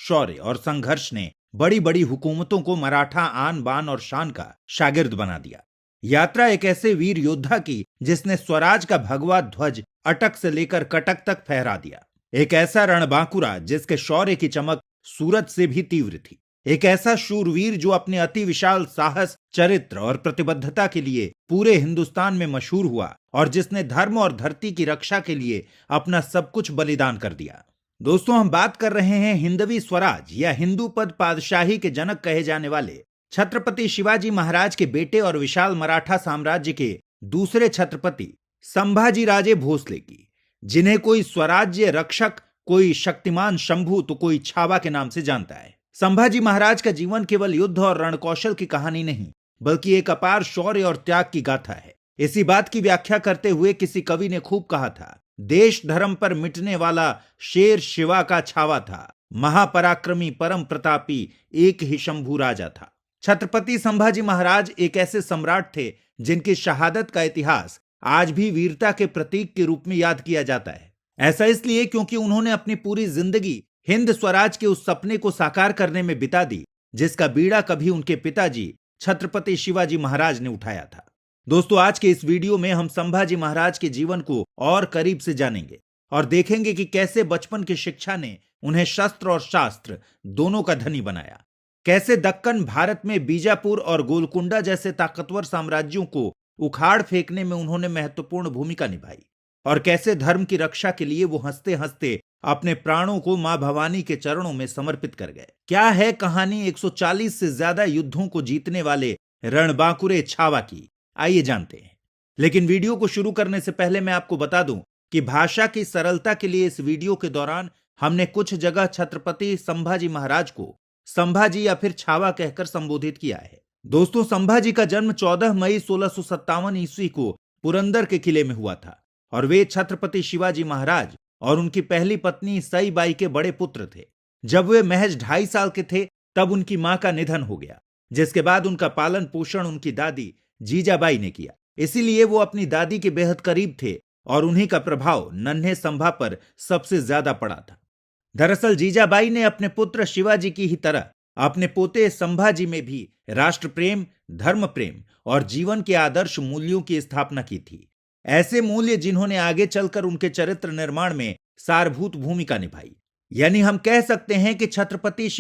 शौर्य और संघर्ष ने बड़ी बड़ी हुकूमतों को मराठा आन बान और शान का शागिर्द बना दिया। यात्रा एक ऐसे वीर योद्धा की जिसने स्वराज का भगवा ध्वज अटक से लेकर कटक तक फहरा दिया। एक ऐसा रणबांकुरा जिसके शौर्य की चमक सूरज से भी तीव्र थी। एक ऐसा शूरवीर जो अपने अति विशाल साहस, चरित्र और प्रतिबद्धता के लिए पूरे हिंदुस्तान में मशहूर हुआ और जिसने धर्म और धरती की रक्षा के लिए अपना सब कुछ बलिदान कर दिया। दोस्तों, हम बात कर रहे हैं हिंदवी स्वराज या हिंदू पद पादशाही के जनक कहे जाने वाले छत्रपति शिवाजी महाराज के बेटे और विशाल मराठा साम्राज्य के दूसरे छत्रपति संभाजी राजे भोसले की, जिन्हें कोई स्वराज्य रक्षक, कोई शक्तिमान शंभू तो कोई छावा के नाम से जानता है। संभाजी महाराज का जीवन केवल युद्ध और रणकौशल की कहानी नहीं, बल्कि एक अपार शौर्य और त्याग की गाथा है। इसी बात की व्याख्या करते हुए किसी कवि ने खूब कहा था, देश धर्म पर मिटने वाला शेर शिवा का छावा था, महापराक्रमी परम प्रतापी एक ही शंभू राजा था। छत्रपति संभाजी महाराज एक ऐसे सम्राट थे जिनकी शहादत का इतिहास आज भी वीरता के प्रतीक के रूप में याद किया जाता है। ऐसा इसलिए क्योंकि उन्होंने अपनी पूरी जिंदगी हिंद स्वराज के उस सपने को साकार करने में बिता दी जिसका बीड़ा कभी उनके पिताजी छत्रपति शिवाजी महाराज ने उठाया था। दोस्तों, आज के इस वीडियो में हम संभाजी महाराज के जीवन को और करीब से जानेंगे और देखेंगे कि कैसे बचपन की शिक्षा ने उन्हें शस्त्र और शास्त्र दोनों का धनी बनाया, कैसे दक्कन भारत में बीजापुर और गोलकुंडा जैसे ताकतवर साम्राज्यों को उखाड़ फेंकने में उन्होंने महत्वपूर्ण भूमिका निभाई और कैसे धर्म की रक्षा के लिए वो हंसते हंसते अपने प्राणों को मां भवानी के चरणों में समर्पित कर गए। क्या है कहानी 140 से ज्यादा युद्धों को जीतने वाले रणबांकुरे छावा की, आइए जानते हैं। लेकिन वीडियो को शुरू करने से पहले मैं आपको बता दूं कि भाषा की सरलता के लिए इस वीडियो के दौरान हमने कुछ जगह छत्रपति संभाजी महाराज को संभाजी या फिर छावा कहकर संबोधित किया है। दोस्तों, संभाजी का जन्म 14 मई 1657 ईस्वी को पुरंदर के किले में हुआ था और वे छत्रपति शिवाजी महाराज और उनकी पहली पत्नी सईबाई के बड़े पुत्र थे। जब वे महज 2.5 साल के थे तब उनकी मां का निधन हो गया, जिसके बाद उनका पालन पोषण उनकी दादी जीजाबाई ने किया। इसीलिए वो अपनी दादी के बेहद करीब थे और उन्हीं का प्रभाव नन्हे संभा पर सबसे ज्यादा पड़ा था। दरअसल जीजाबाई ने अपने पुत्र शिवाजी की ही तरह अपने पोते संभाजी में भी राष्ट्र प्रेम, धर्म प्रेम और जीवन के आदर्श मूल्यों की स्थापना की थी। ऐसे मूल्य जिन्होंने आगे चलकर उनके चरित्र निर्माण में सारभूत भूमिका निभाई। यानी हम कह सकते हैं कि छत्रपति